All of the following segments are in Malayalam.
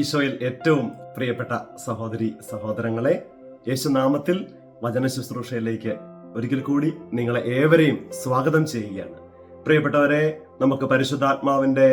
ഈശോയിൽ ഏറ്റവും പ്രിയപ്പെട്ട സഹോദരി സഹോദരങ്ങളെ, യേശുനാമത്തിൽ വചന ശുശ്രൂഷയിലേക്ക് ഒരിക്കൽ കൂടി നിങ്ങളെ ഏവരെയും സ്വാഗതം ചെയ്യുകയാണ്. പ്രിയപ്പെട്ടവരെ, നമുക്ക് പരിശുദ്ധാത്മാവിന്റെ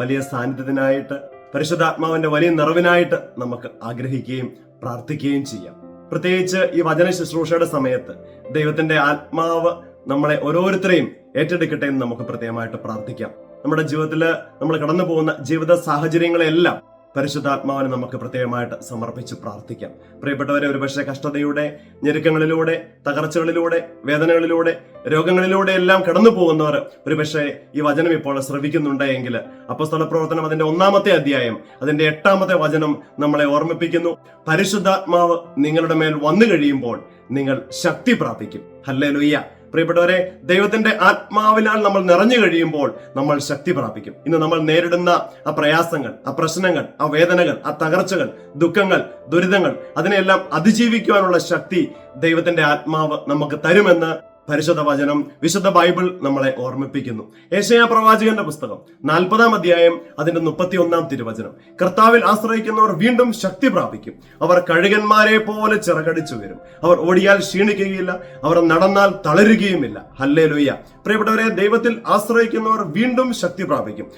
വലിയ സാന്നിധ്യത്തിനായിട്ട്, പരിശുദ്ധാത്മാവിന്റെ വലിയ നിറവിനായിട്ട് നമുക്ക് ആഗ്രഹിക്കുകയും പ്രാർത്ഥിക്കുകയും ചെയ്യാം. പ്രത്യേകിച്ച് ഈ വചന ശുശ്രൂഷയുടെ സമയത്ത് ദൈവത്തിന്റെ ആത്മാവ് നമ്മളെ ഓരോരുത്തരെയും ഏറ്റെടുക്കട്ടെ എന്ന് നമുക്ക് പ്രത്യേകമായിട്ട് പ്രാർത്ഥിക്കാം. നമ്മുടെ ജീവിതത്തിൽ നമ്മൾ കടന്നു പോകുന്ന ജീവിത സാഹചര്യങ്ങളെല്ലാം പരിശുദ്ധാത്മാവിനെ നമുക്ക് പ്രത്യേകമായിട്ട് സമർപ്പിച്ച് പ്രാർത്ഥിക്കാം. പ്രിയപ്പെട്ടവരെ, ഒരുപക്ഷെ കഷ്ടതയുടെ ഞെരുക്കങ്ങളിലൂടെ, തകർച്ചകളിലൂടെ, വേദനകളിലൂടെ, രോഗങ്ങളിലൂടെ എല്ലാം കടന്നു പോകുന്നവർ ഒരുപക്ഷെ ഈ വചനം ഇപ്പോൾ ശ്രവിക്കുന്നുണ്ടെങ്കിൽ അപ്പോസ്തല പ്രവർത്തനം അതിന്റെ 1-ാമത്തെ അധ്യായം അതിന്റെ 8-ാമത്തെ വചനം നമ്മളെ ഓർമ്മിപ്പിക്കുന്നു. പരിശുദ്ധാത്മാവ് നിങ്ങളുടെ മേൽ വന്നു കഴിയുമ്പോൾ നിങ്ങൾ ശക്തി പ്രാപിക്കും. ഹല്ലേലൂയ. പ്രിയപ്പെട്ടവരെ, ദൈവത്തിന്റെ ആത്മാവിനാൽ നമ്മൾ നിറഞ്ഞു കഴിയുമ്പോൾ നമ്മൾ ശക്തി പ്രാപിക്കും. ഇന്ന് നമ്മൾ നേരിടുന്ന ആ പ്രയാസങ്ങൾ, ആ പ്രശ്നങ്ങൾ, ആ വേദനകൾ, ആ തകർച്ചകൾ, ദുഃഖങ്ങൾ, ദുരിതങ്ങൾ, അതിനെല്ലാം അതിജീവിക്കുവാനുള്ള ശക്തി ദൈവത്തിന്റെ ആത്മാവ് നമുക്ക് തരുമെന്ന് പരിശുദ്ധ വചനം, വിശുദ്ധ ബൈബിൾ നമ്മളെ ഓർമ്മിപ്പിക്കുന്നു. യെശയ്യാ പ്രവാചകന്റെ പുസ്തകം 40-ാം അധ്യായം അതിന്റെ 31-ാം തിരുവചനം: കർത്താവിൽ ആശ്രയിക്കുന്നവർ വീണ്ടും ശക്തി പ്രാപിക്കും. അവർ കഴുകന്മാരെ പോലെ ചിറകടിച്ചു വരും. അവർ ഓടിയാൽ ക്ഷീണിക്കുകയില്ല, അവർ നടന്നാൽ തളരുകയുമില്ല. ഹല്ലേലൂയ. പ്രിയപ്പെട്ടവരെ, ദൈവത്തിൽ ആശ്രയിക്കുന്നവർ വീണ്ടും ശക്തി പ്രാപിക്കും.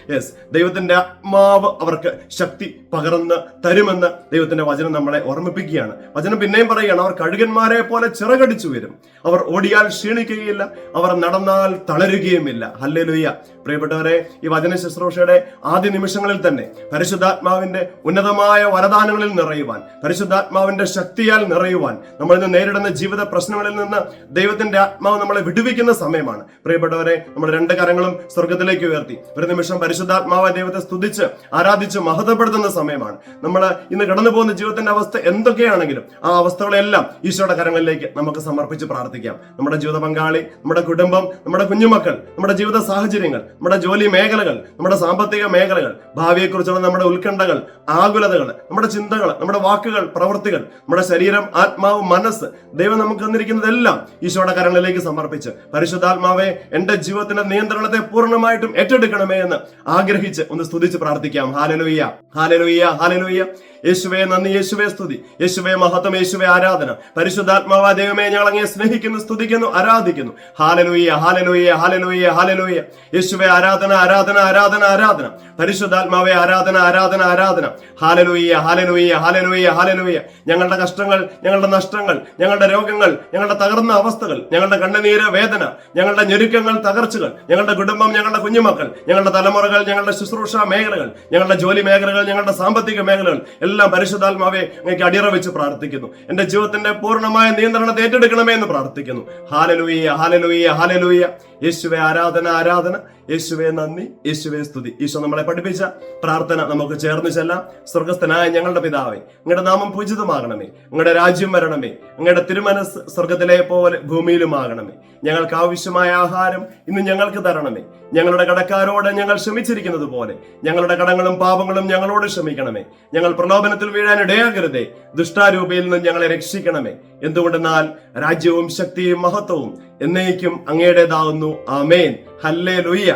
ദൈവത്തിന്റെ ആത്മാവ് അവർക്ക് ശക്തി പകർന്ന് തരുമെന്ന് ദൈവത്തിന്റെ വചനം നമ്മളെ ഓർമ്മിപ്പിക്കുകയാണ്. വചനം പിന്നെയും പറയുകയാണ്: അവർ കഴുകന്മാരെ പോലെ ചിറകടിച്ചു വരും. അവർ ഓടിയാൽ ക്ഷീണിക്കുകയില്ല, അവർ നടന്നാൽ തളരുകയുമില്ല. ഹല്ലേലൂയ. പ്രിയപ്പെട്ടവരെ, ഈ വചന ശുശ്രൂഷയുടെ ആദ്യ നിമിഷങ്ങളിൽ തന്നെ പരിശുദ്ധാത്മാവിന്റെ ഉന്നതമായ വരദാനങ്ങളിൽ നിറയുവാൻ, പരിശുദ്ധാത്മാവിന്റെ ശക്തിയാൽ നിറയുവാൻ, നമ്മൾ ഇന്ന് നേരിടുന്ന ജീവിത പ്രശ്നങ്ങളിൽ നിന്ന് ദൈവത്തിന്റെ ആത്മാവ് നമ്മളെ വിടുവിക്കുന്ന സമയമാണ്. പ്രിയപ്പെട്ടവരെ, നമ്മൾ 2 കരങ്ങളും സ്വർഗത്തിലേക്ക് ഉയർത്തി ഒരു നിമിഷം പരിശുദ്ധാത്മാവ് ദൈവത്തെ സ്തുതിച്ച് ആരാധിച്ച് മഹത്വപ്പെടുത്തുന്ന സമയമാണ്. നമ്മൾ ഇന്ന് കടന്നു പോകുന്ന ജീവിതത്തിന്റെ അവസ്ഥ എന്തൊക്കെയാണെങ്കിലും ആ അവസ്ഥകളെല്ലാം ഈശോയുടെ കരങ്ങളിലേക്ക് നമുക്ക് സമർപ്പിച്ച് പ്രാർത്ഥിക്കാം. നമ്മുടെ ജീവിത പങ്കാളി, നമ്മുടെ കുടുംബം, നമ്മുടെ കുഞ്ഞുമക്കൾ, നമ്മുടെ ജീവിത സാഹചര്യങ്ങൾ, നമ്മുടെ ജോലി മേഖലകൾ, നമ്മുടെ സാമ്പത്തിക മേഖലകൾ, ഭാവിയെക്കുറിച്ചുള്ള നമ്മുടെ ഉത്കണ്ഠകൾ, ആകുലതകൾ, നമ്മുടെ ചിന്തകൾ, നമ്മുടെ വാക്കുകൾ, പ്രവൃത്തികൾ, നമ്മുടെ ശരീരം, ആത്മാവ്, മനസ്സ്, ദൈവം നമുക്ക് തന്നിരിക്കുന്നതെല്ലാം ഈശോയുടെ കരങ്ങളിലേക്ക് സമർപ്പിച്ച് പരിശുദ്ധാത്മാവെ എന്റെ ജീവിതത്തിന്റെ നിയന്ത്രണത്തെ പൂർണ്ണമായിട്ടും ഏറ്റെടുക്കണമേ എന്ന് ആഗ്രഹിച്ച് ഒന്ന് സ്തുതിച്ച് പ്രാർത്ഥിക്കാം. Hallelujah, hallelujah, hallelujah. യേശുവേ നന്ദി, യേശുവേ സ്തുതി, യേശുവേ മഹത്വം, യേശുവേ ആരാധന. പരിശുദ്ധാത്മാവ ദൈവമേ, ഞങ്ങൾ അങ്ങയെ സ്നേഹിക്കുന്നു, സ്തുതിക്കുന്നു, ആരാധിക്കുന്നു. Hallelujah, hallelujah, hallelujah, hallelujah. യേശുവേ ആരാധന, ആരാധന, ആരാധന, ആരാധന. പരിശുദ്ധാത്മാവേ ആരാധന, ആരാധന, ആരാധന. Hallelujah, hallelujah, hallelujah, hallelujah. ഞങ്ങളുടെ കഷ്ടങ്ങൾ, ഞങ്ങളുടെ നഷ്ടങ്ങൾ, ഞങ്ങളുടെ രോഗങ്ങൾ, ഞങ്ങളുടെ തകർന്ന അവസ്ഥകൾ, ഞങ്ങളുടെ കണ്ണുനീര്, വേദന, ഞങ്ങളുടെ ഞെരുക്കങ്ങൾ, തകർച്ചകൾ, ഞങ്ങളുടെ കുടുംബം, ഞങ്ങളുടെ കുഞ്ഞുമക്കൾ, ഞങ്ങളുടെ തലമുറകൾ, ഞങ്ങളുടെ ശുശ്രൂഷ മേഖലകൾ, ഞങ്ങളുടെ ജോലി മേഖലകൾ, ഞങ്ങളുടെ സാമ്പത്തിക മേഖലകൾ എല്ലാം പരിശുദ്ധാത്മാവെ അങ്ങേക്ക് അടിയറ വെച്ച് പ്രാർത്ഥിക്കുന്നു. എന്റെ ജീവിതത്തിന്റെ പൂർണ്ണമായ നിയന്ത്രണത്തെ ഏറ്റെടുക്കണമേ എന്ന് പ്രാർത്ഥിക്കുന്നു. Hallelujah, hallelujah, hallelujah. യേശുവേ ആരാധന, ആരാധന. യേശുവേ നന്ദി, യേശുവേ സ്തുതി. ഈശോ നമ്മളെ പഠിപ്പിച്ച പ്രാർത്ഥന നമുക്ക് ചേർന്ന് ചെല്ലാം. സ്വർഗസ്ഥനായ ഞങ്ങളുടെ പിതാവേ, അങ്ങയുടെ നാമം പൂജിതമാകണമേ, അങ്ങയുടെ രാജ്യം വരണമേ, അങ്ങയുടെ തിരുമനസ് സ്വർഗത്തിലെ പോലെ ഭൂമിയിലുമാകണമേ. ഞങ്ങൾക്ക് ആവശ്യമായ ആഹാരം ഇന്ന് ഞങ്ങൾക്ക് തരണമേ. ഞങ്ങളുടെ കടക്കാരോട് ഞങ്ങൾ ക്ഷമിച്ചിരിക്കുന്നത് പോലെ ഞങ്ങളുടെ കടങ്ങളും പാപങ്ങളും ഞങ്ങളോട് ക്ഷമിക്കണമേ. ഞങ്ങൾ പ്രലോഭനത്തിൽ വീഴാൻ ഇടയാകരുതേ, ദുഷ്ടാരൂപയിൽ നിന്ന് ഞങ്ങളെ രക്ഷിക്കണമേ. എന്തുകൊണ്ടെന്നാൽ രാജ്യവും ശക്തിയും മഹത്വവും എന്നേക്കും അങ്ങയുടേതാകുന്നു. ആമേൻ. ഹല്ലേലൂയ.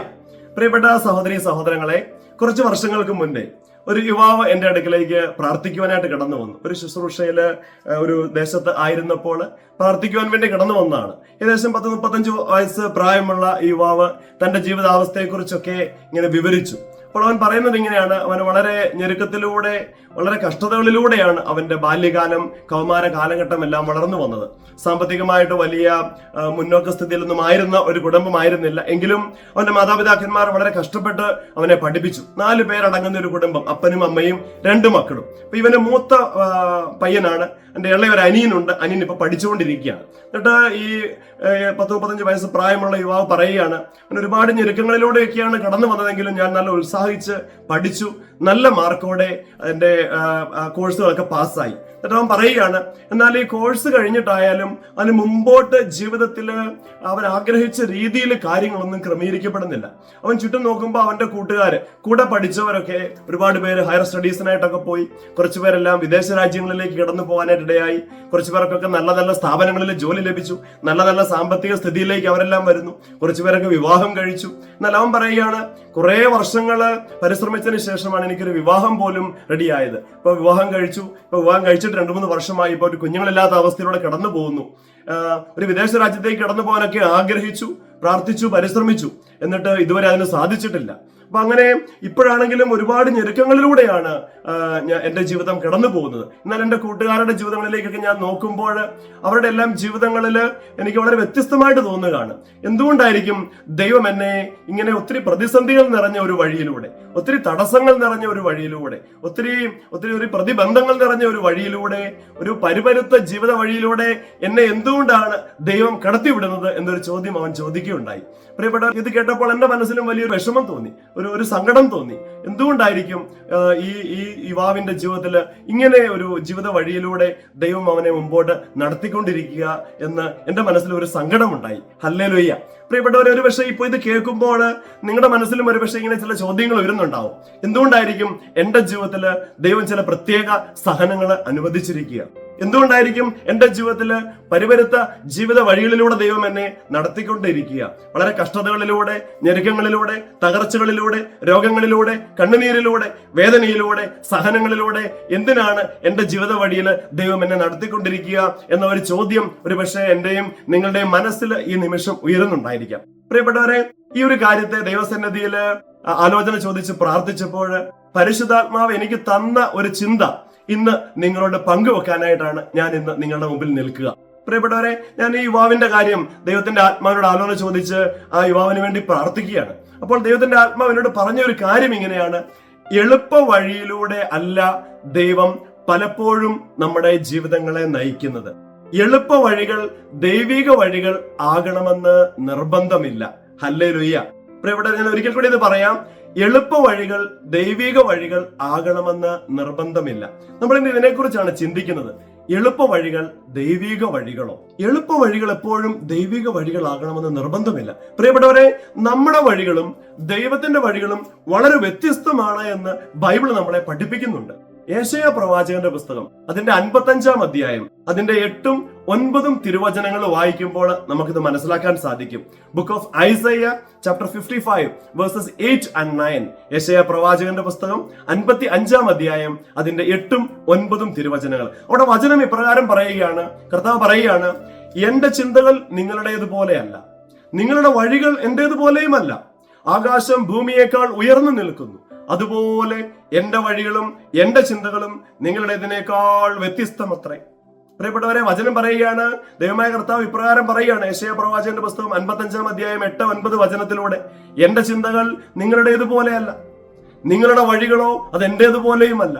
പ്രിയപ്പെട്ട സഹോദരി സഹോദരങ്ങളെ, കുറച്ച് വർഷങ്ങൾക്ക് മുന്നേ ഒരു യുവാവ് എന്റെ അടുക്കലേക്ക് പ്രാർത്ഥിക്കുവാനായിട്ട് കടന്നു വന്നു. ഒരു ശുശ്രൂഷയില് ഒരു ദേശത്ത് ആയിരുന്നപ്പോൾ പ്രാർത്ഥിക്കുവാൻ വേണ്ടി കടന്നു വന്നതാണ്. ഏകദേശം 10-35 വയസ്സ് പ്രായമുള്ള ഈ യുവാവ് തന്റെ ജീവിതാവസ്ഥയെക്കുറിച്ചൊക്കെ ഇങ്ങനെ വിവരിച്ചു. അപ്പോൾ അവൻ പറയുന്നത് ഇങ്ങനെയാണ്: അവൻ വളരെ ഞെരുക്കത്തിലൂടെ, വളരെ കഷ്ടതകളിലൂടെയാണ് അവന്റെ ബാല്യകാലം, കൗമാര കാലഘട്ടം എല്ലാം വളർന്നു വന്നത്. സാമ്പത്തികമായിട്ട് വലിയ മുന്നോക്ക സ്ഥിതിയിലൊന്നും ആയിരുന്ന ഒരു കുടുംബമായിരുന്നില്ല. എങ്കിലും അവന്റെ മാതാപിതാക്കന്മാർ വളരെ കഷ്ടപ്പെട്ട് അവനെ പഠിപ്പിച്ചു. 4 പേരടങ്ങുന്ന ഒരു കുടുംബം, അപ്പനും അമ്മയും 2 മക്കളും. അപ്പൊ ഇവന്റെ മൂത്ത പയ്യനാണ്. എന്റെ ഇളയ ഒരു അനിയനുണ്ട്. അനിയൻ ഇപ്പൊ പഠിച്ചുകൊണ്ടിരിക്കുകയാണ്. എന്നിട്ട് ഈ 10-35 വയസ്സ് പ്രായമുള്ള യുവാവ് പറയുകയാണ്: അവൻ ഒരുപാട് ഞെരുക്കങ്ങളിലൂടെയൊക്കെയാണ് കടന്നു വന്നതെങ്കിലും ഞാൻ നല്ല ഉത്സാഹിച്ച് പഠിച്ചു, നല്ല മാർക്കോടെ അതിന്റെ കോഴ്സുകളൊക്കെ പാസ്സായി. എന്നിട്ട് അവൻ പറയുകയാണ്, എന്നാൽ ഈ കോഴ്സ് കഴിഞ്ഞിട്ടായാലും അതിന് മുമ്പോട്ട് ജീവിതത്തിൽ അവൻ ആഗ്രഹിച്ച രീതിയിൽ കാര്യങ്ങളൊന്നും ക്രമീകരിക്കപ്പെടുന്നില്ല. അവൻ ചുറ്റും നോക്കുമ്പോൾ അവന്റെ കൂടെ പഠിച്ചവരൊക്കെ ഒരുപാട് പേര് ഹയർ സ്റ്റഡീസിനായിട്ടൊക്കെ പോയി, കുറച്ചു പേരെല്ലാം വിദേശ രാജ്യങ്ങളിലേക്ക് കടന്നു പോകാനായിട്ട് ഇടയായി, കുറച്ചു പേർക്കൊക്കെ നല്ല നല്ല സ്ഥാപനങ്ങളിൽ ജോലി ലഭിച്ചു, നല്ല നല്ല സാമ്പത്തിക സ്ഥിതിയിലേക്ക് അവരെല്ലാം വരുന്നു, കുറച്ചു പേരൊക്കെ വിവാഹം കഴിച്ചു. എന്നാൽ അവൻ പറയുകയാണ്, കുറെ വർഷങ്ങള് പരിശ്രമിച്ചതിന് ശേഷമാണ് എനിക്കൊരു വിവാഹം പോലും റെഡിയായത്. ഇപ്പൊ വിവാഹം കഴിച്ചിട്ട് 2-3 വർഷമായി ഇപ്പൊ ഒരു കുഞ്ഞുങ്ങളില്ലാത്ത അവസ്ഥയിലൂടെ കടന്നു പോകുന്നു. ഒരു വിദേശ രാജ്യത്തേക്ക് കടന്നു പോകാനൊക്കെ ആഗ്രഹിച്ചു, പ്രാർത്ഥിച്ചു, പരിശ്രമിച്ചു, എന്നിട്ട് ഇതുവരെ അതിന് സാധിച്ചിട്ടില്ല. അപ്പൊ അങ്ങനെ ഇപ്പോഴാണെങ്കിലും ഒരുപാട് ഞെരുക്കങ്ങളിലൂടെയാണ് എന്റെ ജീവിതം കടന്നു പോകുന്നത്. എന്നാൽ എന്റെ കൂട്ടുകാരുടെ ജീവിതങ്ങളിലേക്കൊക്കെ ഞാൻ നോക്കുമ്പോൾ അവരുടെ എല്ലാം ജീവിതങ്ങളിൽ എനിക്ക് വളരെ വ്യത്യസ്തമായിട്ട് തോന്നുകയാണ്. എന്തുകൊണ്ടായിരിക്കും ദൈവം എന്നെ ഇങ്ങനെ ഒത്തിരി പ്രതിസന്ധികൾ നിറഞ്ഞ ഒരു വഴിയിലൂടെ, ഒത്തിരി തടസ്സങ്ങൾ നിറഞ്ഞ ഒരു വഴിയിലൂടെ, ഒത്തിരി പ്രതിബന്ധങ്ങൾ നിറഞ്ഞ ഒരു വഴിയിലൂടെ, ഒരു പരിപരുത്ത ജീവിത വഴിയിലൂടെ എന്നെ എന്തുകൊണ്ടാണ് ദൈവം കടത്തിവിടുന്നത് എന്നൊരു ചോദ്യം അവൻ ചോദിക്കുകയുണ്ടായി. പ്രിയപ്പെട്ടവർ, ഇത് കേട്ടപ്പോൾ എന്റെ മനസ്സിലും വലിയൊരു വിഷമം തോന്നി, ഒരു സങ്കടം തോന്നി. എന്തുകൊണ്ടായിരിക്കും ഈ യുവാവിന്റെ ജീവിതത്തിൽ ഇങ്ങനെ ഒരു ജീവിത വഴിയിലൂടെ ദൈവം അവനെ മുമ്പോട്ട് നടത്തിക്കൊണ്ടിരിക്കുക എന്ന് എന്റെ മനസ്സിൽ ഒരു സങ്കടമുണ്ടായി. ഹല്ലേലൂയ. പ്രിയപ്പെട്ടവരെ, ഒരു പക്ഷേ ഇപ്പോൾ ഇത് കേൾക്കുമ്പോൾ നിങ്ങളുടെ മനസ്സിലും ഒരു പക്ഷേ ഇങ്ങനെ ചില ചോദ്യങ്ങൾ വരുന്നുണ്ടാവും. എന്തുകൊണ്ടായിരിക്കും എന്റെ ജീവിതത്തിൽ ദൈവം ചില പ്രത്യേക സഹനങ്ങൾ അനുവദിച്ചിരിക്കുക? എന്തുകൊണ്ടായിരിക്കും എന്റെ ജീവിതത്തില് പരിപരുത്ത ജീവിത വഴികളിലൂടെ ദൈവം എന്നെ നടത്തിക്കൊണ്ടിരിക്കുക? വളരെ കഷ്ടതകളിലൂടെ, ഞെരുക്കങ്ങളിലൂടെ, തകർച്ചകളിലൂടെ, രോഗങ്ങളിലൂടെ, കണ്ണുനീരിലൂടെ, വേദനയിലൂടെ, സഹനങ്ങളിലൂടെ എന്തിനാണ് എന്റെ ജീവിത വഴിയിൽ ദൈവം എന്നെ നടത്തിക്കൊണ്ടിരിക്കുക എന്ന ഒരു ചോദ്യം ഒരു പക്ഷേ എന്റെയും നിങ്ങളുടെയും മനസ്സിൽ ഈ നിമിഷം ഉയരുന്നുണ്ടായിരിക്കാം. പ്രിയപ്പെട്ടവരെ, ഈ ഒരു കാര്യത്തെ ദൈവസന്നിധിയിൽ ആലോചന ചോദിച്ച് പ്രാർത്ഥിച്ചപ്പോൾ പരിശുദ്ധാത്മാവ് എനിക്ക് തന്ന ഒരു ചിന്ത ഇന്ന് നിങ്ങളോട് പങ്കുവെക്കാനായിട്ടാണ് ഞാൻ ഇന്ന് നിങ്ങളുടെ മുമ്പിൽ നിൽക്കുക. പ്രിയപ്പെട്ടവരെ, ഞാൻ ഈ യുവാവിന്റെ കാര്യം ദൈവത്തിന്റെ ആത്മാവിനോട് ആലോചന ചോദിച്ച് ആ യുവാവിന് വേണ്ടി പ്രാർത്ഥിക്കുകയാണ്. അപ്പോൾ ദൈവത്തിന്റെ ആത്മാവിനോട് പറഞ്ഞ ഒരു കാര്യം ഇങ്ങനെയാണ്: എളുപ്പ വഴിയിലൂടെ അല്ല ദൈവം പലപ്പോഴും നമ്മുടെ ജീവിതങ്ങളെ നയിക്കുന്നത്. എളുപ്പ വഴികൾ ദൈവിക വഴികൾ ആകണമെന്ന് നിർബന്ധമില്ല. ഹല്ലേലൂയ. പ്രിയപ്പെട്ടവരെ, ഞാൻ ഒരിക്കൽ കൂടി ഇത് പറയാം: എളുപ്പ വഴികൾ ദൈവിക വഴികൾ ആകണമെന്ന് നിർബന്ധമില്ല. നമ്മൾ ഇന്ന് ഇതിനെക്കുറിച്ചാണ് ചിന്തിക്കുന്നത്. എളുപ്പ വഴികൾ ദൈവിക വഴികളോ? എളുപ്പ വഴികൾ എപ്പോഴും ദൈവിക വഴികളാകണമെന്ന് നിർബന്ധമില്ല. പ്രിയപ്പെട്ടവരെ, നമ്മുടെ വഴികളും ദൈവത്തിന്റെ വഴികളും വളരെ വ്യത്യസ്തമാണ് എന്ന് ബൈബിൾ നമ്മളെ പഠിപ്പിക്കുന്നുണ്ട്. യെശയ്യാ പ്രവാചകന്റെ പുസ്തകം അതിന്റെ 55-ാം അധ്യായം അതിന്റെ 8ഉം 9ഉം തിരുവചനങ്ങൾ വായിക്കുമ്പോൾ നമുക്കിത് മനസ്സിലാക്കാൻ സാധിക്കും. Book of Isaiah chapter 55 verses 8 and 9. യെശയ്യാ പ്രവാചകന്റെ പുസ്തകം 55-ാം അധ്യായം അതിന്റെ 8ഉം 9ഉം തിരുവചനങ്ങൾ. അവിടെ വചനം ഇപ്രകാരം പറയുകയാണ്, കർത്താവ് പറയുകയാണ്: എന്റെ ചിന്തകൾ നിങ്ങളുടേതുപോലെയല്ല, നിങ്ങളുടെ വഴികൾ എന്റേതുപോലെയുമല്ല. ആകാശം ഭൂമിയേക്കാൾ ഉയർന്നു നിൽക്കുന്നു, അതുപോലെ എന്റെ വഴികളും എന്റെ ചിന്തകളും നിങ്ങളുടേതിനേക്കാൾ വ്യത്യസ്തമത്രേ. പ്രിയപ്പെട്ടവരെ, വചനം പറയുകയാണ്, ദൈവമായ കർത്താവ് ഇപ്രകാരം പറയുകയാണ്. യെശയ്യാ പ്രവാചകന്റെ പുസ്തകം 55-ാം അധ്യായം 8-9 വചനത്തിലൂടെ: എന്റെ ചിന്തകൾ നിങ്ങളുടേതുപോലെയല്ല, നിങ്ങളുടെ വഴികളോ അത് എന്റേതുപോലെയുമല്ല.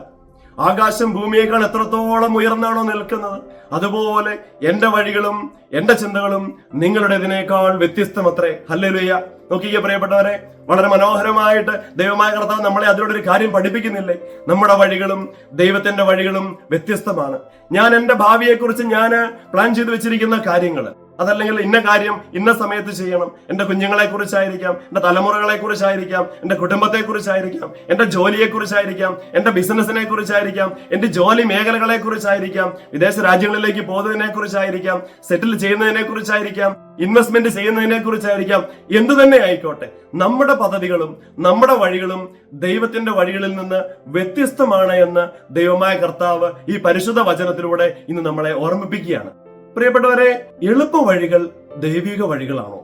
ആകാശം ഭൂമിയേക്കാൾ എത്രത്തോളം ഉയർന്നാണോ നിൽക്കുന്നത്, അതുപോലെ എന്റെ വഴികളും എന്റെ ചിന്തകളും നിങ്ങളുടേതിനേക്കാൾ വ്യത്യസ്തമത്രേ. ഹല്ലേലൂയ. നോക്കിക്കേ പ്രിയപ്പെട്ടവരെ, വളരെ മനോഹരമായിട്ട് ദൈവമായ കർത്താവ് നമ്മളെ അതിലൂടെ ഒരു കാര്യം പഠിപ്പിക്കുന്നില്ലേ? നമ്മുടെ വഴികളും ദൈവത്തിന്റെ വഴികളും വ്യത്യസ്തമാണ്. ഞാൻ എന്റെ ഭാവിയെക്കുറിച്ച് ഞാൻ പ്ലാൻ ചെയ്ത് വെച്ചിരിക്കുന്ന കാര്യങ്ങൾ, അതല്ലെങ്കിൽ ഇന്ന കാര്യം ഇന്ന സമയത്ത് ചെയ്യണം, എന്റെ കുഞ്ഞുങ്ങളെ കുറിച്ചായിരിക്കാം, എന്റെ തലമുറകളെ കുറിച്ചായിരിക്കാം, എന്റെ കുടുംബത്തെ കുറിച്ചായിരിക്കാം, എന്റെ ജോലിയെ കുറിച്ചായിരിക്കാം, എന്റെ ബിസിനസിനെ കുറിച്ചായിരിക്കാം, എന്റെ ജോലി മേഖലകളെ കുറിച്ചായിരിക്കാം, വിദേശ രാജ്യങ്ങളിലേക്ക് പോകുന്നതിനെ കുറിച്ചായിരിക്കാം, സെറ്റിൽ ചെയ്യുന്നതിനെ കുറിച്ചായിരിക്കാം, ഇൻവെസ്റ്റ്മെന്റ് ചെയ്യുന്നതിനെ കുറിച്ചായിരിക്കാം. എന്തു തന്നെ ആയിക്കോട്ടെ, നമ്മുടെ പദ്ധതികളും നമ്മുടെ വഴികളും ദൈവത്തിന്റെ വഴികളിൽ നിന്ന് വ്യത്യസ്തമാണ് എന്ന് ദൈവമായ കർത്താവ് ഈ പരിശുദ്ധ വചനത്തിലൂടെ ഇന്ന് നമ്മളെ ഓർമ്മിപ്പിക്കുകയാണ്. പ്രിയപ്പെട്ടവരെ, എളുപ്പ വഴികൾ ദൈവിക വഴികളാണോ?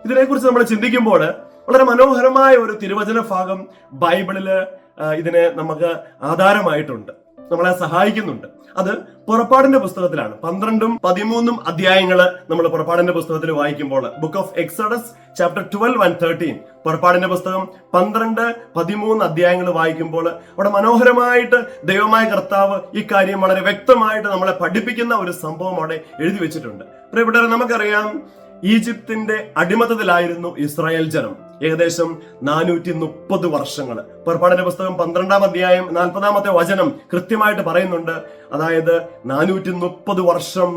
ഇതിനെക്കുറിച്ച് നമ്മൾ ചിന്തിക്കുമ്പോൾ വളരെ മനോഹരമായ ഒരു തിരുവചന ഭാഗം ബൈബിളില് ഇതിനെ നമുക്ക് ആധാരമായിട്ടുണ്ട്, നമ്മളെ സഹായിക്കുന്നുണ്ട്. അത് പുറപ്പാടിന്റെ പുസ്തകത്തിലാണ്. 12ഉം 13ഉം അധ്യായങ്ങള് നമ്മൾ പുറപ്പാടിന്റെ പുസ്തകത്തിൽ വായിക്കുമ്പോൾ, book of exodus chapter 12 and 13, പുറപ്പാടിന്റെ പുസ്തകം 12, 13 അധ്യായങ്ങൾ വായിക്കുമ്പോൾ അവിടെ മനോഹരമായിട്ട് ദൈവമായ കർത്താവ് ഈ കാര്യം വളരെ വ്യക്തമായിട്ട് നമ്മളെ പഠിപ്പിക്കുന്ന ഒരു സംഭവം അവിടെ എഴുതി വെച്ചിട്ടുണ്ട്. പ്രിയപ്പെട്ടവരെ, നമുക്കറിയാം, ഈജിപ്തിന്റെ അടിമത്തത്തിലായിരുന്നു ഇസ്രായേൽ ജനം ഏകദേശം 430 വർഷങ്ങൾ. പുറപ്പാടിന്റെ പുസ്തകം 12-ാം അധ്യായം 40-ാമത്തെ വചനം കൃത്യമായിട്ട് പറയുന്നുണ്ട്. അതായത് 430 വർഷം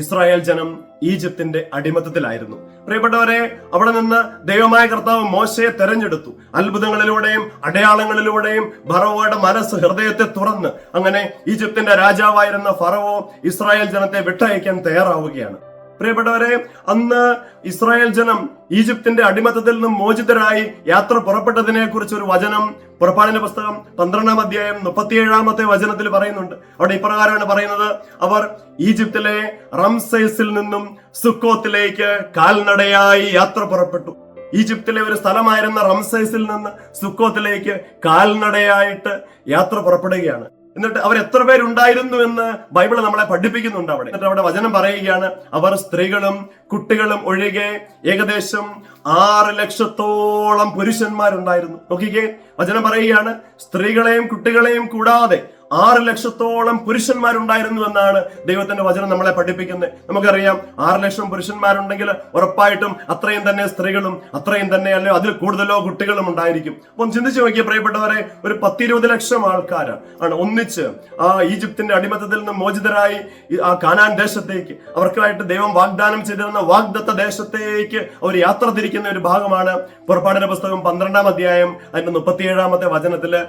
ഇസ്രായേൽ ജനം ഈജിപ്തിന്റെ അടിമത്തത്തിലായിരുന്നു. പ്രിയപ്പെട്ടവരെ, അവിടെ നിന്ന് ദൈവമായ കർത്താവ് മോശയെ തെരഞ്ഞെടുത്തു. അത്ഭുതങ്ങളിലൂടെയും അടയാളങ്ങളിലൂടെയും ഫറവോയുടെ ഹൃദയത്തെ തുറന്ന് അങ്ങനെ ഈജിപ്തിന്റെ രാജാവായിരുന്ന ഫറവോ ഇസ്രായേൽ ജനത്തെ വിട്ടയക്കാൻ തയ്യാറാവുകയാണ്. പ്രിയപ്പെട്ടവരെ, അന്ന് ഇസ്രായേൽ ജനം ഈജിപ്തിന്റെ അടിമത്തത്തിൽ നിന്നും മോചിതരായി യാത്ര പുറപ്പെട്ടതിനെ കുറിച്ച് ഒരു വചനം പുറപ്പാടിന്റെ പുസ്തകം 12-ാം അധ്യായം 37-ാമത്തെ വചനത്തിൽ പറയുന്നുണ്ട്. അവിടെ ഇപ്രകാരമാണ് പറയുന്നത്: അവർ ഈജിപ്തിലെ റംസേസിൽ നിന്നും സുക്കോത്തിലേക്ക് കാൽനടയായി യാത്ര പുറപ്പെട്ടു. ഈജിപ്തിലെ ഒരു സ്ഥലമായിരുന്ന റംസേസിൽ നിന്ന് സുക്കോത്തിലേക്ക് കാൽനടയായിട്ട് യാത്ര പുറപ്പെടുകയാണ്. എന്നിട്ട് അവർ എത്ര പേരുണ്ടായിരുന്നു എന്ന് ബൈബിൾ നമ്മളെ പഠിപ്പിക്കുന്നുണ്ട്. എന്നിട്ട് അവിടെ വചനം പറയുകയാണ്, അവർ സ്ത്രീകളും കുട്ടികളും ഒഴികെ ഏകദേശം 6 ലക്ഷത്തോളം പുരുഷന്മാരുണ്ടായിരുന്നു. നോക്കിക്കേ, വചനം പറയുകയാണ്, സ്ത്രീകളെയും കുട്ടികളെയും കൂടാതെ 6 ലക്ഷത്തോളം പുരുഷന്മാരുണ്ടായിരുന്നു എന്നാണ് ദൈവത്തിന്റെ വചനം നമ്മളെ പഠിപ്പിക്കുന്നത്. നമുക്കറിയാം, 6 ലക്ഷം പുരുഷന്മാരുണ്ടെങ്കിൽ ഉറപ്പായിട്ടും അത്രയും തന്നെ സ്ത്രീകളും അത്രയും തന്നെ അല്ലയോ അതിൽ കൂടുതലോ കുട്ടികളും ഉണ്ടായിരിക്കും. അപ്പം ചിന്തിച്ചു നോക്കിയ പ്രിയപ്പെട്ടവരെ, ഒരു 10-20 ലക്ഷം ആൾക്കാരാണ് ഒന്നിച്ച് ആ ഈജിപ്തിന്റെ അടിമത്തത്തിൽ നിന്ന് മോചിതരായി ആ കാനാൻ ദേശത്തേക്ക്, അവർക്കായിട്ട് ദൈവം വാഗ്ദാനം ചെയ്തിരുന്ന വാഗ്ദത്ത ദേശത്തേക്ക് അവർ യാത്ര തിരിക്കുന്ന ഒരു ഭാഗമാണ് പുറപ്പാടിന്റെ പുസ്തകം 12-ാം അധ്യായം അതിന്റെ 37-ാമത്തെ വചനത്തില്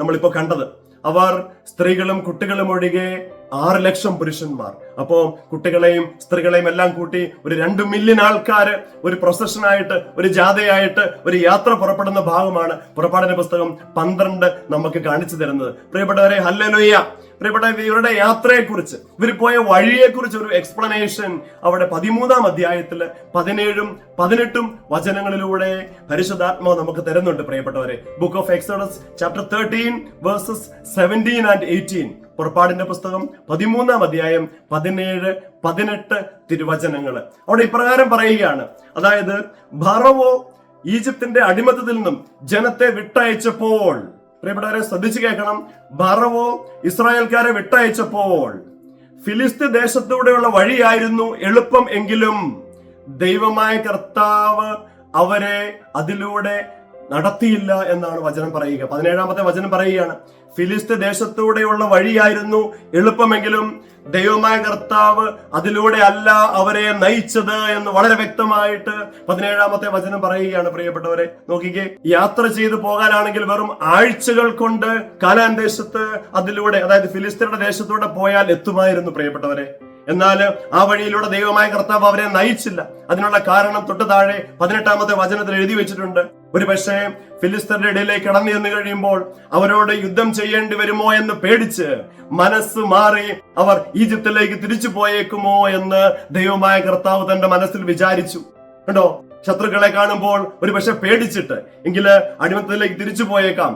നമ്മളിപ്പോ കണ്ടത്. അവർ സ്ത്രീകളും കുട്ടികളും ഒഴികെ 6 ലക്ഷം പുരുഷന്മാർ. അപ്പോ കുട്ടികളെയും സ്ത്രീകളെയും എല്ലാം കൂട്ടി ഒരു 2 മില്യൺ ആൾക്കാര് ഒരു പ്രൊസഷനായിട്ട്, ഒരു ജാഥയായിട്ട് ഒരു യാത്ര പുറപ്പെടുന്ന ഭാഗമാണ് പുറപ്പാടിന്റെ പുസ്തകം 12 നമുക്ക് കാണിച്ചു തരുന്നത്. പ്രിയപ്പെട്ടവരെ, ഹല്ലേലൂയ. പ്രിയപ്പെട്ടവരെ, ഇവരുടെ യാത്രയെക്കുറിച്ച്, ഇവർ പോയ വഴിയെക്കുറിച്ച് ഒരു എക്സ്പ്ലനേഷൻ അവിടെ 13-ാം അധ്യായത്തില് 17-ഉം 18-ഉം വചനങ്ങളിലൂടെ പരിശുദ്ധാത്മാവ് നമുക്ക് തരുന്നുണ്ട്. പ്രിയപ്പെട്ടവരെ, book of exodus chapter 13 versus 17 and 18, പുറപ്പാടിന്റെ പുസ്തകം 13-ാം അധ്യായം 17, 18 തിരുവചനങ്ങൾ അവിടെ ഇപ്രകാരം പറയുകയാണ്. അതായത്, ഫറവോ ഈജിപ്തിന്റെ അടിമത്തത്തിൽ നിന്നും ജനത്തെ വിട്ടയച്ചപ്പോൾ, പ്രിയപ്പെട്ടവരെ ശ്രദ്ധിച്ചു കേൾക്കണം, ഫറവോ ഇസ്രായേൽക്കാരെ വിട്ടയച്ചപ്പോൾ ഫിലിസ്തീൻ ദേശത്തൂടെയുള്ള വഴിയായിരുന്നു എളുപ്പം എങ്കിലും ദൈവമായ കർത്താവ് അവരെ അതിലൂടെ നടത്തിയില്ല എന്നാണ് വചനം പറയുക. 17-ാമത്തെ വചനം പറയുകയാണ്, ഫിലിസ്തീൻ ദേശത്തൂടെയുള്ള വഴിയായിരുന്നു എളുപ്പമെങ്കിലും ദൈവമായ കർത്താവ് അതിലൂടെ അല്ല അവരെ നയിച്ചത് എന്ന് വളരെ വ്യക്തമായിട്ട് 17-ാമത്തെ വചനം പറയുകയാണ്. പ്രിയപ്പെട്ടവരെ, നോക്കിക്കേ, യാത്ര ചെയ്തു പോകാനാണെങ്കിൽ വെറും ആഴ്ചകൾ കൊണ്ട് കാനാൻ ദേശത്ത് അതിലൂടെ, അതായത് ഫിലിസ്തീനയുടെ ദേശത്തൂടെ പോയാൽ എത്തുമായിരുന്നു. പ്രിയപ്പെട്ടവരെ, എന്നാൽ ആ വഴിയിലൂടെ ദൈവമായ കർത്താവ് അവരെ നയിച്ചില്ല. അതിനുള്ള കാരണം തൊട്ട് താഴെ 18-ാമത്തെ വചനത്തിൽ എഴുതി വെച്ചിട്ടുണ്ട്. ഒരു പക്ഷേ ഫിലിസ്തീനരുടെ ഇടയിലേക്ക് കടന്നു ചെന്ന് കഴിയുമ്പോൾ അവരോട് യുദ്ധം ചെയ്യേണ്ടി വരുമോ എന്ന് പേടിച്ച് മനസ്സ് മാറി അവർ ഈജിപ്തിലേക്ക് തിരിച്ചു പോയേക്കുമോ എന്ന് ദൈവമായ കർത്താവ് തന്റെ മനസ്സിൽ വിചാരിച്ചു. കണ്ടോ, ശത്രുക്കളെ കാണുമ്പോൾ ഒരു പക്ഷെ പേടിച്ചിട്ട് എങ്കില് അടിമത്തത്തിലേക്ക് തിരിച്ചു പോയേക്കാം,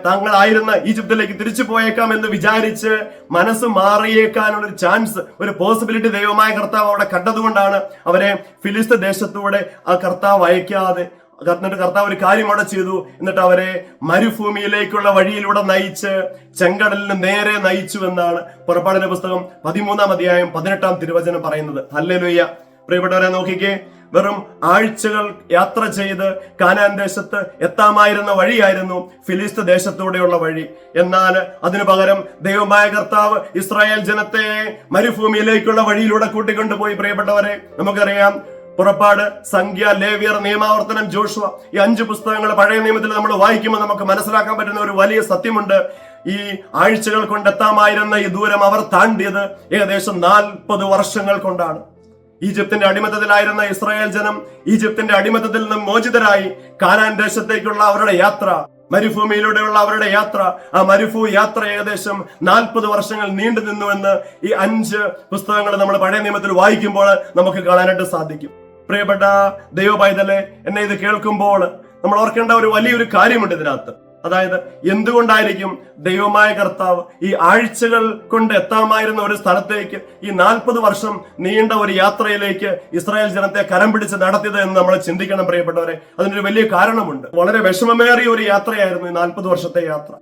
താങ്കളായിരുന്ന ഈജിപ്തിലേക്ക് തിരിച്ചു പോയേക്കാം എന്ന് വിചാരിച്ച് മനസ്സ് മാറിയേക്കാനുള്ള ഒരു ചാൻസ്, ഒരു പോസിബിലിറ്റി ദൈവമായ കർത്താവ് അവിടെ കണ്ടതുകൊണ്ടാണ് അവരെ ഫിലിസ്തീൻ ദേശത്തൂടെ ആ കർത്താവ് അയക്കാതെ, എന്നിട്ട് കർത്താവ് ഒരു കാര്യം അവിടെ ചെയ്തു. എന്നിട്ട് അവരെ മരുഭൂമിയിലേക്കുള്ള വഴിയിലൂടെ നയിച്ച് ചെങ്കടലിന് നേരെ നയിച്ചു എന്നാണ് പുറപ്പാടിന്റെ പുസ്തകം 13-ാം അധ്യായം 18-ാം തിരുവചനം പറയുന്നത്. ഹല്ലേലൂയ. പ്രിയപ്പെട്ടവരെ, നോക്കിക്കേ, വെറും ആഴ്ചകൾ യാത്ര ചെയ്ത് കാനാൻ ദേശത്ത് എത്താമായിരുന്ന വഴിയായിരുന്നു ഫിലിസ്തീൻ ദേശത്തൂടെയുള്ള വഴി. എന്നാൽ അതിനു പകരം ദൈവമായ കർത്താവ് ഇസ്രായേൽ ജനത്തെ മരുഭൂമിയിലേക്കുള്ള വഴിയിലൂടെ കൂട്ടിക്കൊണ്ടുപോയി. പ്രിയപ്പെട്ടവരെ, നമുക്കറിയാം, പുറപ്പാട്, സംഖ്യ, ലേവ്യർ, നിയമാവർത്തനം, ജോഷുവ, ഈ 5 പുസ്തകങ്ങൾ പഴയ നിയമത്തിൽ നമ്മൾ വായിക്കുമ്പോൾ നമുക്ക് മനസ്സിലാക്കാൻ പറ്റുന്ന ഒരു വലിയ സത്യമുണ്ട്. ഈ ആഴ്ചകൾ കൊണ്ടെത്താമായിരുന്ന ഈ ദൂരം അവർ താണ്ടിയത് ഏകദേശം 40 വർഷങ്ങൾ കൊണ്ടാണ്. ഈജിപ്തിന്റെ അടിമത്തത്തിലായിരുന്ന ഇസ്രായേൽ ജനം ഈജിപ്തിന്റെ അടിമത്തത്തിൽ നിന്നും മോചിതരായി കാനാൻ ദേശത്തേക്കുള്ള അവരുടെ യാത്ര, മരുഭൂമിയിലൂടെയുള്ള അവരുടെ യാത്ര, ആ യാത്ര ഏകദേശം 40 വർഷങ്ങൾ നീണ്ടു നിന്നുവെന്ന് ഈ 5 പുസ്തകങ്ങൾ നമ്മൾ പഴയ നിയമത്തിൽ വായിക്കുമ്പോൾ നമുക്ക് കാണാനായിട്ട് സാധിക്കും. പ്രിയപ്പെട്ട ദൈവ പൈതലെ, എന്നെ ഇത് കേൾക്കുമ്പോൾ നമ്മൾ ഓർക്കേണ്ട ഒരു വലിയൊരു കാര്യമുണ്ട് ഇതിനകത്ത്. അതായത്, എന്തുകൊണ്ടായിരിക്കും ദൈവമായ കർത്താവ് ഈ ആഴ്ചകൾ കൊണ്ട് എത്താമായിരുന്ന ഒരു സ്ഥലത്തേക്ക് ഈ 40 വർഷം നീണ്ട ഒരു യാത്രയിലേക്ക് ഇസ്രായേൽ ജനത്തെ കരം പിടിച്ച് നടത്തിയത് എന്ന് നമ്മൾ ചിന്തിക്കണം. പ്രിയപ്പെട്ടവരെ, അതിനൊരു വലിയ കാരണമുണ്ട്. വളരെ വിഷമമേറിയ ഒരു യാത്രയായിരുന്നു ഈ 40 വർഷത്തെ യാത്ര.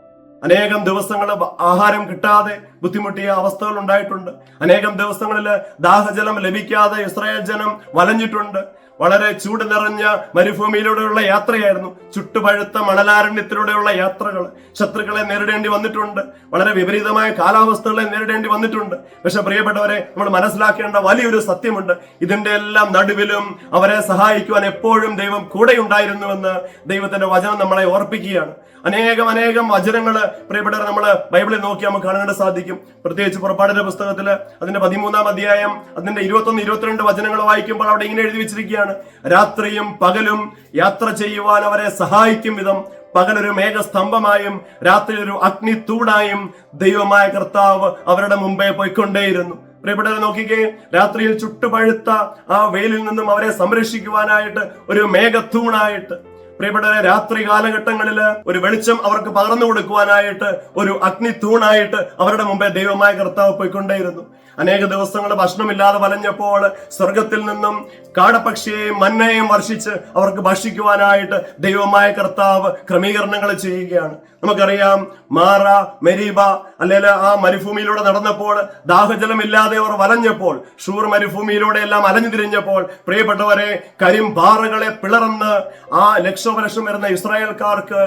അനേകം ദിവസങ്ങൾ ആഹാരം കിട്ടാതെ ബുദ്ധിമുട്ടിയ അവസ്ഥകൾ ഉണ്ടായിട്ടുണ്ട്. അനേകം ദിവസങ്ങളിൽ ദാഹജലം ലഭിക്കാതെ ഇസ്രായേൽ ജനം വലഞ്ഞിട്ടുണ്ട്. വളരെ ചൂട് നിറഞ്ഞ മരുഭൂമിയിലൂടെയുള്ള യാത്രയായിരുന്നു. ചുട്ടുപഴുത്ത മണലാരണ്യത്തിലൂടെയുള്ള യാത്രകൾ. ശത്രുക്കളെ നേരിടേണ്ടി വന്നിട്ടുണ്ട്. വളരെ വിപരീതമായ കാലാവസ്ഥകളെ നേരിടേണ്ടി വന്നിട്ടുണ്ട്. പക്ഷെ പ്രിയപ്പെട്ടവരെ, നമ്മൾ മനസ്സിലാക്കേണ്ട വലിയൊരു സത്യമുണ്ട്. ഇതിന്റെ എല്ലാം നടുവിലും അവരെ സഹായിക്കുവാൻ എപ്പോഴും ദൈവം കൂടെ ഉണ്ടായിരുന്നുവെന്ന് ദൈവത്തിന്റെ വചനം നമ്മളെ ഓർപ്പിക്കുകയാണ്. അനേകം വചനങ്ങള് പ്രിയപ്പെട്ടവർ നമ്മള് ബൈബിളിൽ നോക്കി നമുക്ക് കാണാൻ സാധിക്കും. പ്രത്യേകിച്ച് പുറപ്പാടിന്റെ പുസ്തകത്തില് അതിന്റെ 13-ാം അധ്യായം അതിന്റെ 21-22 വചനങ്ങൾ വായിക്കുമ്പോൾ അവിടെ ഇങ്ങനെ എഴുതി വെച്ചിരിക്കുകയാണ്: രാത്രിയും പകലും യാത്ര ചെയ്യുവാൻ അവരെ സഹായിക്കും വിധം പകലൊരു മേഘസ്തംഭമായും രാത്രി ഒരു അഗ്നിത്തൂണായും ദൈവമായ കർത്താവ് അവരുടെ മുമ്പേ പോയിക്കൊണ്ടേയിരുന്നു. പ്രിയപ്പെട്ടവരെ നോക്കിക്കേ, രാത്രിയിൽ ചുട്ടുപഴുത്ത ആ വെയിലിൽ നിന്നും അവരെ സംരക്ഷിക്കുവാനായിട്ട് ഒരു മേഘത്തൂണായിട്ട്, പ്രിയപ്പെട്ടവരെ രാത്രി കാലഘട്ടങ്ങളിൽ ഒരു വെളിച്ചം അവർക്ക് പകർന്നു കൊടുക്കുവാനായിട്ട് ഒരു അഗ്നിത്തൂണായിട്ട് അവരുടെ മുമ്പേ ദൈവമായ കർത്താവ് പോയിക്കൊണ്ടേയിരുന്നു. അനേക ദിവസങ്ങൾ ഭക്ഷണമില്ലാതെ വലഞ്ഞപ്പോൾ സ്വർഗത്തിൽ നിന്നും കാടപ്പക്ഷിയെയും മന്നയെയും വർഷിച്ച് അവർക്ക് ഭക്ഷിക്കുവാനായിട്ട് ദൈവമായ കർത്താവ് ക്രമീകരണങ്ങൾ ചെയ്യുകയാണ്. നമുക്കറിയാം, മാറ, മെരീബ അല്ലെങ്കിൽ ആ മരുഭൂമിയിലൂടെ നടന്നപ്പോൾ ദാഹജലമില്ലാതെ അവർ വലഞ്ഞപ്പോൾ, ഷൂർ മരുഭൂമിയിലൂടെ എല്ലാം അലഞ്ഞു തിരിഞ്ഞപ്പോൾ, പ്രിയപ്പെട്ടവരെ, കരിമ്പാറകളെ പിളർന്ന് ആ ലക്ഷോപലക്ഷം വരുന്ന ഇസ്രായേൽക്കാർക്ക്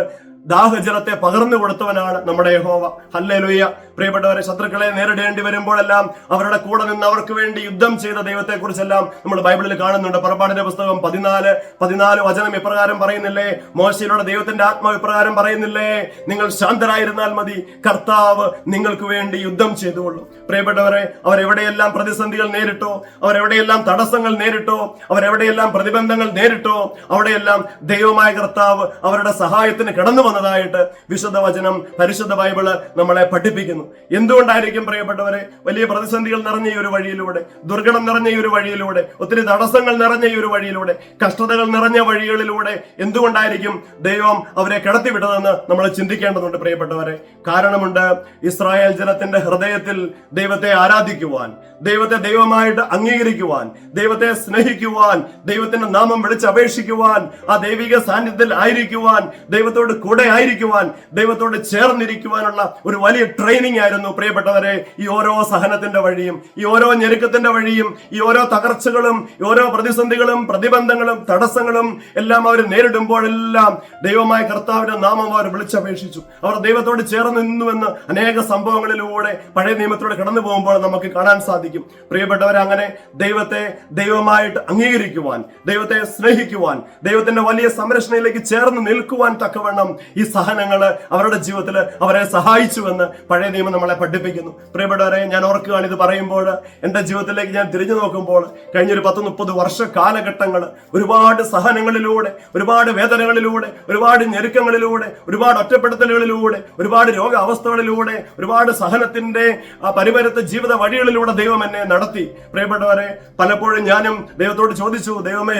ദാഹജലത്തെ പകർന്നു കൊടുത്തവനാണ് നമ്മുടെ യഹോവ. ഹല്ലേലൂയ. പ്രിയപ്പെട്ടവരെ, ശത്രുക്കളെ നേരിടേണ്ടി വരുമ്പോഴെല്ലാം അവരുടെ കൂടെ നിന്ന് അവർക്ക് വേണ്ടി യുദ്ധം ചെയ്ത ദൈവത്തെ കുറിച്ചെല്ലാം നമ്മൾ ബൈബിളിൽ കാണുന്നുണ്ട്. പുറപ്പാടിന്റെ പുസ്തകം 14 വചനം ഇപ്രകാരം പറയുന്നില്ലേ? മോശയിലൂടെ ദൈവത്തിന്റെ ആത്മാവ് ഇപ്രകാരം പറയുന്നില്ലേ? നിങ്ങൾ ശാന്തരായിരുന്നാൽ മതി, കർത്താവ് നിങ്ങൾക്ക് വേണ്ടി യുദ്ധം ചെയ്തുകൊള്ളും. പ്രിയപ്പെട്ടവരെ, അവരെവിടെയെല്ലാം പ്രതിസന്ധികൾ നേരിട്ടോ, അവരെവിടെയെല്ലാം തടസ്സങ്ങൾ നേരിട്ടോ, അവരെവിടെയെല്ലാം പ്രതിബന്ധങ്ങൾ നേരിട്ടോ, അവിടെയെല്ലാം ദൈവമായ കർത്താവ് അവരുടെ സഹായത്തിന് കടന്നു വന്നതായിട്ട് വിശുദ്ധ വചനം, പരിശുദ്ധ ബൈബിള് നമ്മളെ പഠിപ്പിക്കുന്നു. എന്തുകൊണ്ടായിരിക്കും പ്രിയപ്പെട്ടവരെ വലിയ പ്രതിസന്ധികൾ നിറഞ്ഞ ഈ ഒരു വഴിയിലൂടെ, ദുർഘടം നിറഞ്ഞ ഈ ഒരു വഴിയിലൂടെ, ഒത്തിരി തടസ്സങ്ങൾ നിറഞ്ഞ ഈ ഒരു വഴിയിലൂടെ, കഷ്ടതകൾ നിറഞ്ഞ വഴികളിലൂടെ എന്തുകൊണ്ടായിരിക്കും ദൈവം അവരെ കടത്തിവിട്ടതെന്ന് നമ്മൾ ചിന്തിക്കേണ്ടതുണ്ട് പ്രിയപ്പെട്ടവരെ. കാരണമുണ്ട്. ഇസ്രായേൽ ജനത്തിന്റെ ഹൃദയത്തിൽ ദൈവത്തെ ആരാധിക്കുവാൻ, ദൈവത്തെ ദൈവമായിട്ട് അംഗീകരിക്കുവാൻ, ദൈവത്തെ സ്നേഹിക്കുവാൻ, ദൈവത്തിന്റെ നാമം വിളിച്ചപേക്ഷിക്കുവാൻ, ആ ദൈവിക സാന്നിധ്യത്തിൽ ആയിരിക്കുവാൻ, ദൈവത്തോട് കൂടെ ആയിരിക്കുവാൻ, ദൈവത്തോട് ചേർന്നിരിക്കുവാനുള്ള ഒരു വലിയ ട്രെയിനിങ് ആയിരുന്നു പ്രിയപ്പെട്ടവരെ. ഈ ഓരോ സഹനത്തിന്റെ വഴിയും, ഈ ഓരോ ഞെരുക്കത്തിന്റെ വഴിയും, ഈ ഓരോ തകർച്ചകളും, ഈ ഓരോ പ്രതിസന്ധികളും, പ്രതിബന്ധങ്ങളും, തടസ്സങ്ങളും എല്ലാം അവർ നേരിടുമ്പോഴെല്ലാം ദൈവമായ കർത്താവിന്റെ നാമം അവർ വിളിച്ചപേക്ഷിച്ചു. അവർ ദൈവത്തോട് ചേർന്ന് നിന്നുവെന്ന് അനേക സംഭവങ്ങളിലൂടെ പഴയ നിയമത്തിലൂടെ കടന്നു പോകുമ്പോൾ നമുക്ക് കാണാൻ സാധിക്കും. പ്രിയപ്പെട്ടവരെ, അങ്ങനെ ദൈവത്തെ ദൈവമായിട്ട് അംഗീകരിക്കുവാൻ, ദൈവത്തെ സ്നേഹിക്കുവാൻ, ദൈവത്തിന്റെ വലിയ സംരക്ഷണയിലേക്ക് ചേർന്ന് നിൽക്കുവാൻ തക്കവണ്ണം ഈ സഹനങ്ങള് അവരുടെ ജീവിതത്തിൽ അവരെ സഹായിച്ചുവെന്ന് പഴയ നിയമം നമ്മളെ പഠിപ്പിക്കുന്നു. പ്രിയപ്പെട്ടവരെ, ഞാൻ ഓർക്കുകയാണ് ഇത് പറയുമ്പോൾ, എന്റെ ജീവിതത്തിലേക്ക് ഞാൻ തിരിഞ്ഞു നോക്കുമ്പോൾ കഴിഞ്ഞൊരു 10-30 വർഷ കാലഘട്ടങ്ങൾ ഒരുപാട് സഹനങ്ങളിലൂടെ, ഒരുപാട് വേദനകളിലൂടെ, ഒരുപാട് ഞെരുക്കങ്ങളിലൂടെ, ഒരുപാട് ഒറ്റപ്പെടുത്തലുകളിലൂടെ, ഒരുപാട് രോഗാവസ്ഥകളിലൂടെ, ഒരുപാട് സഹനത്തിന്റെ ആ പരിപരത്ത ജീവിത വഴികളിലൂടെ ദൈവം എന്നെ നടത്തി. പ്രിയപ്പെട്ടവരെ, പലപ്പോഴും ഞാനും ദൈവത്തോട് ചോദിച്ചു, ദൈവമേ,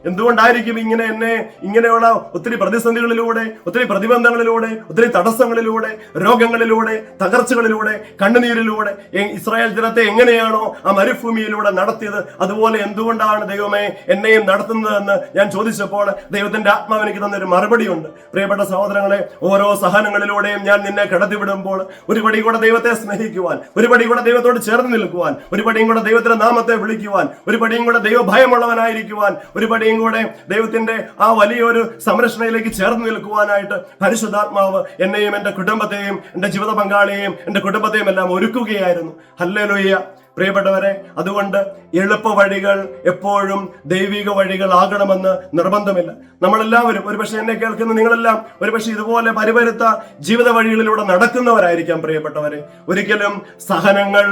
എന്തുകൊണ്ടായിരിക്കും എന്നെ ഇങ്ങനെയുള്ള ഒത്തിരി പ്രതിസന്ധികളിലൂടെ, ഒത്തിരി പ്രതിബന്ധങ്ങളിലൂടെ, ഒത്തിരി തടസ്സങ്ങളിലൂടെ, രോഗങ്ങളിലൂടെ, തകർച്ചകളിലൂടെ, കണ്ണുനീരിലൂടെ ഇസ്രായേൽ ജനത്തെ എങ്ങനെയാണോ ആ മരുഭൂമിയിലൂടെ നടത്തിയത്, അതുപോലെ എന്തുകൊണ്ടാണ് ദൈവമേ എന്നെയും നടത്തുന്നതെന്ന് ഞാൻ ചോദിച്ചപ്പോൾ ദൈവത്തിന്റെ ആത്മാവ് എനിക്ക് തന്നൊരു മറുപടിയുണ്ട്. പ്രിയപ്പെട്ട സഹോദരങ്ങളെ, ഓരോ സഹനങ്ങളിലൂടെയും ഞാൻ നിന്നെ കടത്തിവിടുമ്പോൾ ഒരു പടി കൂടെ ദൈവത്തെ സ്നേഹിക്കുവാൻ, ഒരു പടി കൂടെ ദൈവത്തോട് ചേർന്ന് നിൽക്കുവാൻ, ഒരു പടിയും കൂടെ ദൈവത്തിന്റെ നാമത്തെ വിളിക്കുവാൻ, ഒരു പടിയും കൂടെ ദൈവഭയമുള്ളവനായിരിക്കുവാൻ, ഒരു പടിയും കൂടെ ദൈവത്തിന്റെ ആ വലിയൊരു സംരക്ഷണയിലേക്ക് ചേർന്ന് നിൽക്കുവാനായിട്ട് പരിശുദ്ധാത്മാവ് എന്നെയും എന്റെ കുടുംബത്തെയും എന്റെ ജീവിത പങ്കാളിയെയും എന്റെ കുടുംബത്തെയും എല്ലാം ഒരുക്കുകയായിരുന്നു. ഹല്ലേലൂയ. പ്രിയപ്പെട്ടവരെ, അതുകൊണ്ട് എളുപ്പ വഴികൾ എപ്പോഴും ദൈവിക വഴികളാകണമെന്ന് നിർബന്ധമില്ല. നമ്മളെല്ലാവരും, ഒരുപക്ഷെ എന്നെ കേൾക്കുന്ന നിങ്ങളെല്ലാം ഒരുപക്ഷെ ഇതുപോലെ പരിപരുത്ത ജീവിത വഴികളിലൂടെ നടക്കുന്നവരായിരിക്കാം. പ്രിയപ്പെട്ടവരെ, ഒരിക്കലും സഹനങ്ങൾ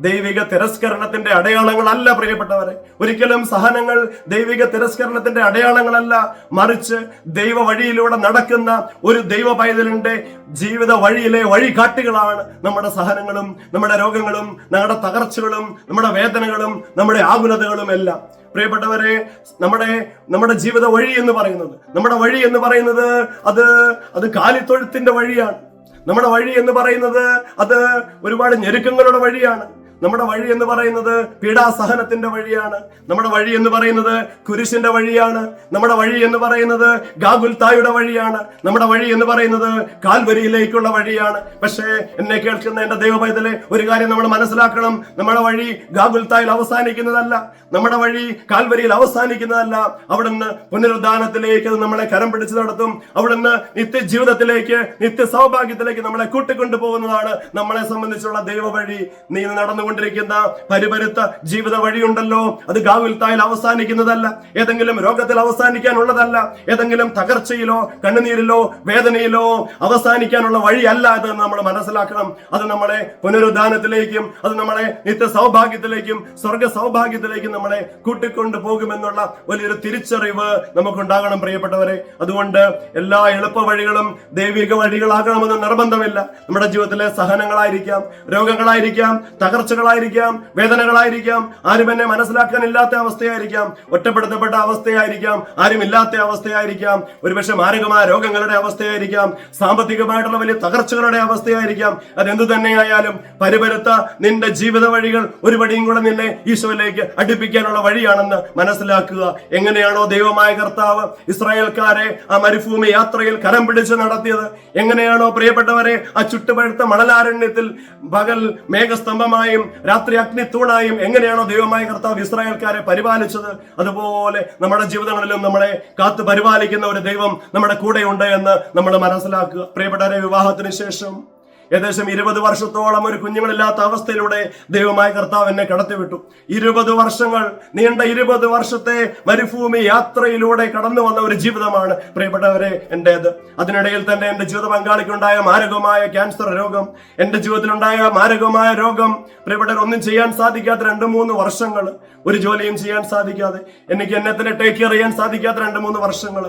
ദൈവിക തിരസ്കരണത്തിന്റെ അടയാളങ്ങളല്ല. പ്രിയപ്പെട്ടവരെ, ഒരിക്കലും സഹനങ്ങൾ ദൈവിക തിരസ്കരണത്തിന്റെ അടയാളങ്ങളല്ല, മറിച്ച് ദൈവ വഴിയിലൂടെ നടക്കുന്ന ഒരു ദൈവ പൈതലിന്റെ ജീവിത വഴിയിലെ വഴികാട്ടികളാണ് നമ്മുടെ സഹനങ്ങളും, നമ്മുടെ രോഗങ്ങളും, നമ്മുടെ തകർച്ചകളും, നമ്മുടെ വേദനകളും, നമ്മുടെ ആകുലതകളും എല്ലാം. പ്രിയപ്പെട്ടവരെ, നമ്മുടെ ജീവിത വഴി എന്ന് പറയുന്നത്, നമ്മുടെ വഴി എന്ന് പറയുന്നത് അത് കാലിത്തൊഴുത്തിന്റെ വഴിയാണ്. നമ്മുടെ വഴി എന്ന് പറയുന്നത് അത് ഒരുപാട് ഞെരുക്കങ്ങളുടെ വഴിയാണ്. നമ്മുടെ വഴി എന്ന് പറയുന്നത് പീഡാസഹനത്തിന്റെ വഴിയാണ്. നമ്മുടെ വഴി എന്ന് പറയുന്നത് കുരിശിന്റെ വഴിയാണ്. നമ്മുടെ വഴി എന്ന് പറയുന്നത് ഗാഗുൽത്തായുടെ വഴിയാണ്. നമ്മുടെ വഴി എന്ന് പറയുന്നത് കാൽവരിയിലേക്കുള്ള വഴിയാണ്. പക്ഷേ എന്നെ കേൾക്കുന്ന എന്റെ ദൈവപൈതലെ, ഒരു കാര്യം നമ്മൾ മനസ്സിലാക്കണം. നമ്മുടെ വഴി ഗാഗുൽത്തായിൽ അവസാനിക്കുന്നതല്ല, നമ്മുടെ വഴി കാൽവരിയിൽ അവസാനിക്കുന്നതല്ല. അവിടുന്ന് പുനരുദ്ധാനത്തിലേക്ക് നമ്മളെ കരം പിടിച്ച് നടത്തും. അവിടുന്ന് നിത്യജീവിതത്തിലേക്ക്, നിത്യ സൗഭാഗ്യത്തിലേക്ക് നമ്മളെ കൂട്ടിക്കൊണ്ടു പോകുന്നതാണ് നമ്മളെ സംബന്ധിച്ചുള്ള ദൈവവഴി. നീ നടന്നുകൊണ്ടിരിക്കുന്ന പരിപരുത്ത ജീവിത വഴിയുണ്ടല്ലോ, അത് ഗാഗുൽത്തായിൽ അവസാനിക്കുന്നതല്ല, ഏതെങ്കിലും രോഗത്തിൽ അവസാനിക്കാനുള്ളതല്ല, ഏതെങ്കിലും തകർച്ചയിലോ കണ്ണുനീരിലോ വേദനയിലോ അവസാനിക്കാനുള്ള വഴിയല്ല അത് നമ്മൾ മനസ്സിലാക്കണം. അത് നമ്മളെ പുനരുദ്ധാനത്തിലേക്കും, അത് നമ്മളെ നിത്യ സൗഭാഗ്യത്തിലേക്കും സ്വർഗ സൗഭാഗ്യത്തിലേക്കും നമ്മളെ കൂട്ടിക്കൊണ്ടു പോകുമെന്നുള്ള വലിയൊരു തിരിച്ചറിവ് നമുക്കുണ്ടാകണം പ്രിയപ്പെട്ടവരെ. അതുകൊണ്ട് എല്ലാ എളുപ്പ വഴികളും ദൈവിക വഴികളാകണമെന്ന് നിർബന്ധമില്ല. നമ്മുടെ ജീവിതത്തിലെ സഹനങ്ങളായിരിക്കാം, രോഗങ്ങളായിരിക്കാം, തകർച്ചകളായിരിക്കാം, വേദനകളായിരിക്കാം, ആരും എന്നെ മനസ്സിലാക്കാനില്ലാത്ത അവസ്ഥയായിരിക്കാം, ഒറ്റപ്പെടുത്തപ്പെട്ട അവസ്ഥയായിരിക്കാം, ആരുമില്ലാത്ത അവസ്ഥയായിരിക്കാം, ഒരുപക്ഷെ മാരകമായ രോഗങ്ങളുടെ അവസ്ഥയായിരിക്കാം, സാമ്പത്തികമായിട്ടുള്ള വലിയ തകർച്ചകളുടെ അവസ്ഥയായിരിക്കാം. അതെന്തു തന്നെയായാലും പരിപരുത്ത നിന്റെ ജീവിത വഴികൾ ഒരു വഴിയും കൂടെ നിന്നെ ഈശോയിലേക്ക് അടുപ്പിക്കാനുള്ള വഴിയാണെന്ന് മനസ്സിലാക്കുക. എങ്ങനെയാണോ ദൈവമായ കർത്താവ് ഇസ്രായേൽക്കാരെ ആ മരുഭൂമി യാത്രയിൽ കരം പിടിച്ച് നടത്തിയത്, എങ്ങനെയാണോ പ്രിയപ്പെട്ടവരെ ആ ചുട്ടുപഴുത്ത മണലാരണ്യത്തിൽ പകൽ മേഘസ്തംഭമായും രാത്രി അഗ്നിത്തൂണായും എങ്ങനെയാണോ ദൈവമായ കർത്താവ് ഇസ്രായേൽക്കാരെ പരിപാലിച്ചത്, അതുപോലെ നമ്മുടെ ജീവിതങ്ങളിലും നമ്മളെ കാത്തു പരിപാലിക്കുന്ന ഒരു ദൈവം നമ്മുടെ കൂടെയുണ്ട് എന്ന് നമ്മൾ മനസ്സിലാക്കുക. പ്രിയപ്പെട്ടവരെ, വിവാഹത്തിന് ശേഷം ഏകദേശം 20 വർഷത്തോളം ഒരു കുഞ്ഞുങ്ങളില്ലാത്ത അവസ്ഥയിലൂടെ ദൈവമായ കർത്താവ് എന്നെ കടത്തിവിട്ടു. 20 വർഷങ്ങൾ നീണ്ട 20 വർഷത്തെ മരുഭൂമി യാത്രയിലൂടെ കടന്നു വന്ന ഒരു ജീവിതമാണ് പ്രിയപ്പെട്ടവരെ എന്റേത്. അതിനിടയിൽ തന്നെ എന്റെ ജീവിത പങ്കാളിക്കുണ്ടായ മാരകമായ ക്യാൻസർ രോഗം, എന്റെ ജീവിതത്തിലുണ്ടായ മാരകമായ രോഗം, പ്രിയപ്പെട്ടവർ ഒന്നും ചെയ്യാൻ സാധിക്കാത്ത 2-3 വർഷങ്ങൾ, ഒരു ജോലിയും ചെയ്യാൻ സാധിക്കാതെ, എനിക്ക് എന്നെ തന്നെ ടേക്ക് കെയർ ചെയ്യാൻ സാധിക്കാത്ത 2-3 വർഷങ്ങൾ,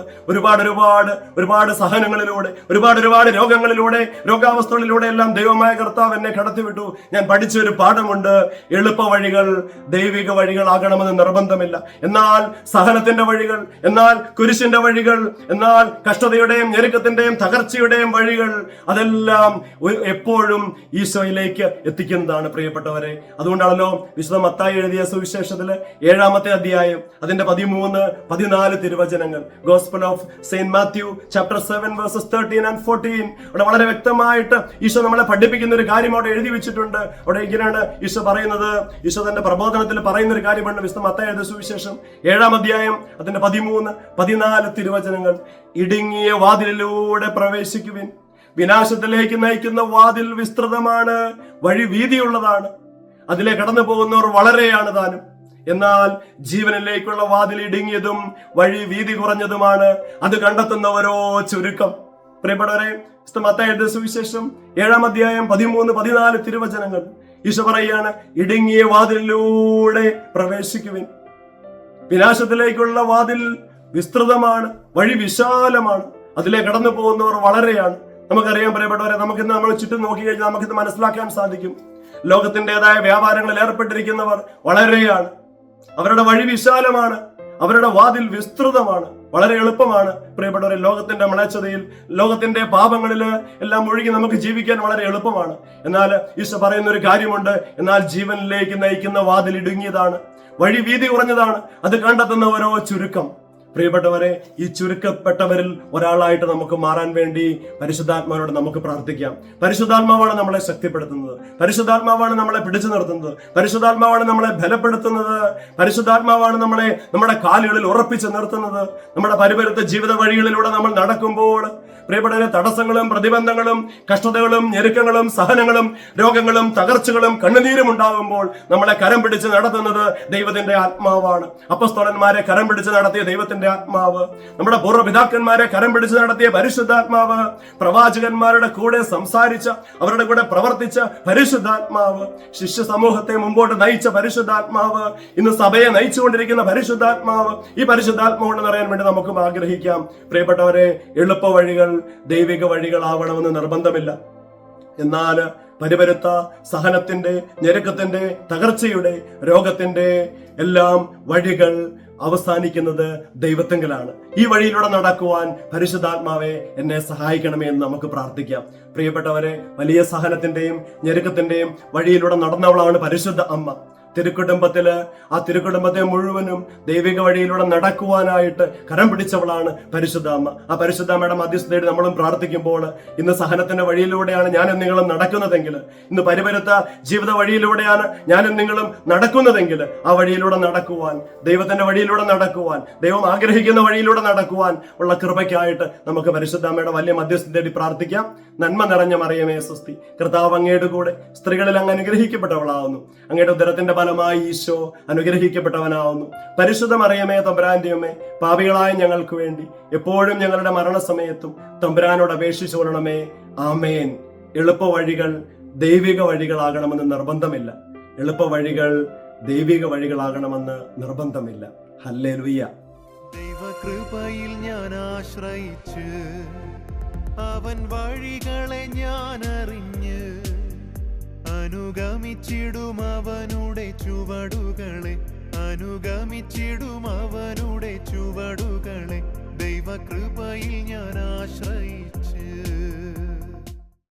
ഒരുപാട് സഹനങ്ങളിലൂടെ, ഒരുപാട് രോഗങ്ങളിലൂടെ, രോഗാവസ്ഥകളിലൂടെ എല്ലാം ദൈവമായ കർത്താവ് എന്നെ കടത്തിവിട്ടു. ഞാൻ പഠിച്ചൊരു പാഠമുണ്ട്: എളുപ്പ വഴികൾ ദൈവിക വഴികളാകണമെന്ന് നിർബന്ധമില്ല. എന്നാൽ സഹനത്തിന്റെ വഴികൾ, എന്നാൽ കുരിശിന്റെ വഴികൾ, എന്നാൽ കഷ്ടതയുടെയും ഞെരുക്കത്തിന്റെയും തകർച്ചയുടെയും വഴികൾ, അതെല്ലാം എപ്പോഴും ഈശോയിലേക്ക് എത്തിക്കുന്നതാണ് പ്രിയപ്പെട്ടവരെ. അതുകൊണ്ടാണല്ലോ വിശുദ്ധ മത്തായി എഴുതിയ സുവിശേഷത്തില് 7-ാമത്തെ അധ്യായം അതിന്റെ 13-14 തിരുവചനങ്ങൾ, gospel of Saint Matthew chapter 7 versus 13 and 14, അവിടെ വളരെ വ്യക്തമായിട്ട് ഈശോ നമ്മളെ പഠിപ്പിക്കുന്ന ഒരു കാര്യം അവിടെ എഴുതി വെച്ചിട്ടുണ്ട്. അവിടെ ഇങ്ങനെയാണ് ഈശോ പറയുന്നത്. ഈശോ തന്റെ പ്രബോധനത്തിൽ പറയുന്ന ഒരു കാര്യമുണ്ട്. വിശുദ്ധ മത്തായി എഴുതിയ സുവിശേഷം 7-ാം അധ്യായം അതിന്റെ 13-14 തിരുവചനങ്ങൾ: ഇടുങ്ങിയ വാതിലിലൂടെ പ്രവേശിക്കുവിൻ, വിനാശത്തിലേക്ക് നയിക്കുന്ന വാതിൽ വിസ്തൃതമാണ്, വഴി വീതിയുള്ളതാണ്, അതിലെ കടന്നു പോകുന്നവർ വളരെയാണ് താനും. എന്നാൽ ജീവനിലേക്കുള്ള വാതിൽ ഇടുങ്ങിയതും വഴി വീതി കുറഞ്ഞതുമാണ്, അത് കണ്ടെത്തുന്നവരോ ചുരുക്കം. പ്രിയപ്പെട്ടവരെ, മത്തായി എഴുതിയ സുവിശേഷം 7-ാം അധ്യായം 13-14 തിരുവചനങ്ങൾ ഈശോ പറയാണ്: ഇടുങ്ങിയ വാതിലിലൂടെ പ്രവേശിക്കുവിൻ, വിനാശത്തിലേക്കുള്ള വാതിൽ വിസ്തൃതമാണ്, വഴി വിശാലമാണ്, അതിലെ കടന്നു പോകുന്നവർ വളരെയാണ്. നമുക്കറിയാം പ്രിയപ്പെട്ടവരെ, നമുക്കിന്ന് നമ്മൾ ചുറ്റും നോക്കി കഴിഞ്ഞാൽ നമുക്കിത് മനസ്സിലാക്കാൻ സാധിക്കും. ലോകത്തിൻ്റെതായ വ്യാപാരങ്ങളിൽ ഏർപ്പെട്ടിരിക്കുന്നവർ വളരെയാണ്, അവരുടെ വഴി വിശാലമാണ്, അവരുടെ വാതിൽ വിസ്തൃതമാണ്, വളരെ എളുപ്പമാണ്. പ്രിയപ്പെട്ടവരെ, ലോകത്തിന്റെ മ്ലേച്ഛതയിൽ, ലോകത്തിന്റെ പാപങ്ങളില് എല്ലാം മുഴുകി നമുക്ക് ജീവിക്കാൻ വളരെ എളുപ്പമാണ്. എന്നാൽ ഈശോ പറയുന്ന ഒരു കാര്യമുണ്ട്: എന്നാൽ ജീവനിലേക്ക് നയിക്കുന്ന വാതിൽ ഇടുങ്ങിയതാണ്, വഴി വീതി കുറഞ്ഞതാണ്, അത് കണ്ടെത്തുന്നവരോ ചുരുക്കം. പ്രിയപ്പെട്ടവരെ, ഈ ചുരുക്കപ്പെട്ടവരിൽ ഒരാളായിട്ട് നമുക്ക് മാറാൻ വേണ്ടി പരിശുദ്ധാത്മാവിനോട് നമുക്ക് പ്രാർത്ഥിക്കാം. പരിശുദ്ധാത്മാവാണ് നമ്മളെ ശക്തിപ്പെടുത്തുന്നത്, പരിശുദ്ധാത്മാവാണ് നമ്മളെ പിടിച്ചു നിർത്തുന്നത്, പരിശുദ്ധാത്മാവാണ് നമ്മളെ ബലപ്പെടുത്തുന്നത്, പരിശുദ്ധാത്മാവാണ് നമ്മളെ നമ്മുടെ കാലുകളിൽ ഉറപ്പിച്ചു നിർത്തുന്നത്. നമ്മുടെ പരിപരുത്ത ജീവിത വഴികളിലൂടെ നമ്മൾ നടക്കുമ്പോൾ പ്രിയപ്പെട്ടവരെ, തടസ്സങ്ങളും പ്രതിബന്ധങ്ങളും കഷ്ടതകളും ഞെരുക്കങ്ങളും സഹനങ്ങളും രോഗങ്ങളും തകർച്ചകളും കണ്ണുനീരും ഉണ്ടാകുമ്പോൾ നമ്മളെ കരം പിടിച്ച് നടത്തുന്നത് ദൈവത്തിന്റെ ആത്മാവാണ്. അപ്പസ്തോലന്മാരെ കരം പിടിച്ച് നടത്തിയ ദൈവത്തിന്റെ ആത്മാവ്, നമ്മുടെ പൂർവ്വപിതാക്കന്മാരെ കരം പിടിച്ച് നടത്തിയ പരിശുദ്ധാത്മാവ്, പ്രവാചകന്മാരുടെ കൂടെ സംസാരിച്ച, അവരുടെ കൂടെ പ്രവർത്തിച്ച പരിശുദ്ധാത്മാവ്, ശിഷ്യ സമൂഹത്തെ മുമ്പോട്ട് നയിച്ച പരിശുദ്ധാത്മാവ്, ഇന്ന് സഭയെ നയിച്ചുകൊണ്ടിരിക്കുന്ന പരിശുദ്ധാത്മാവ്, ഈ പരിശുദ്ധാത്മാവ് നിറയാൻ വേണ്ടി നമുക്കും ആഗ്രഹിക്കാം. പ്രിയപ്പെട്ടവരെ, എളുപ്പ വഴികൾ ദൈവിക വഴികളാവണമെന്ന് നിർബന്ധമില്ല. എന്നാൽ പരിപരുത്ത സഹനത്തിന്റെ, ഞെരുക്കത്തിന്റെ, തകർച്ചയുടെ, രോഗത്തിന്റെ എല്ലാം വഴികൾ അവസാനിക്കുന്നത് ദൈവത്തെങ്കിലാണ്. ഈ വഴിയിലൂടെ നടക്കുവാൻ പരിശുദ്ധാത്മാവെ എന്നെ സഹായിക്കണമേ എന്ന് നമുക്ക് പ്രാർത്ഥിക്കാം. പ്രിയപ്പെട്ടവരെ, വലിയ സഹനത്തിന്റെയും ഞെരുക്കത്തിന്റെയും വഴിയിലൂടെ നടന്നവളാണ് പരിശുദ്ധ അമ്മ. ആ തിരുക്കുടുംബത്തെ മുഴുവനും ദൈവിക വഴിയിലൂടെ നടക്കുവാനായിട്ട് കരം പിടിച്ചവളാണ് പരിശുദ്ധ അമ്മ. ആ പരിശുദ്ധ അമ്മയുടെ മധ്യസ്ഥതയിൽ നമ്മളും പ്രാർത്ഥിക്കുമ്പോൾ, ഇന്ന് സഹനത്തിന്റെ വഴിയിലൂടെയാണ് ഞാനും നിങ്ങളും നടക്കുന്നതെങ്കിൽ, ഇന്ന് പരിപരുത്ത ജീവിത വഴിയിലൂടെയാണ് ഞാനും നിങ്ങളും നടക്കുന്നതെങ്കിൽ, ആ വഴിയിലൂടെ നടക്കുവാൻ, ദൈവത്തിന്റെ വഴിയിലൂടെ നടക്കുവാൻ, ദൈവം ആഗ്രഹിക്കുന്ന വഴിയിലൂടെ നടക്കുവാൻ ഉള്ള കൃപയ്ക്കായിട്ട് നമുക്ക് പരിശുദ്ധ അമ്മയുടെ വലിയ മധ്യസ്ഥതയിൽ പ്രാർത്ഥിക്കാം. നന്മ നിറഞ്ഞ മറിയമേ സ്വസ്തി, കർത്താവ് അങ്ങയുടെ കൂടെ സ്ത്രീകളിൽ അങ്ങ് അനുഗ്രഹിക്കപ്പെട്ടവളാവുന്നു. അങ്ങയുടെ ഉദരത്തിന്റെ ഫലമായി ഈശോ അനുഗ്രഹിക്കപ്പെട്ടവനാവുന്നു. പരിശുദ്ധ മറിയമേ തമ്പുരാന്റെ അമ്മേ, പാപികളായ ഞങ്ങൾക്ക് വേണ്ടി എപ്പോഴും ഞങ്ങളുടെ മരണസമയത്തും തമ്പുരാനോട് അപേക്ഷിച്ചു കൊള്ളണമേ. ആമേൻ. എളുപ്പ വഴികൾ ദൈവിക വഴികളാകണമെന്ന് നിർബന്ധമില്ല. എളുപ്പ വഴികൾ ദൈവിക വഴികളാകണമെന്ന് നിർബന്ധമില്ല. ഹല്ലേലൂയ. ദൈവകൃപയിൽ ഞാൻ ആശ്രയിച്ച് അവൻ വഴികളെ ഞാൻ അറിഞ്ഞ് അനുഗമിച്ചിടും അവനുടെ ചുവടുകളെ. ദൈവകൃപയിൽ ഞാൻ ആശ്രയിച്ച്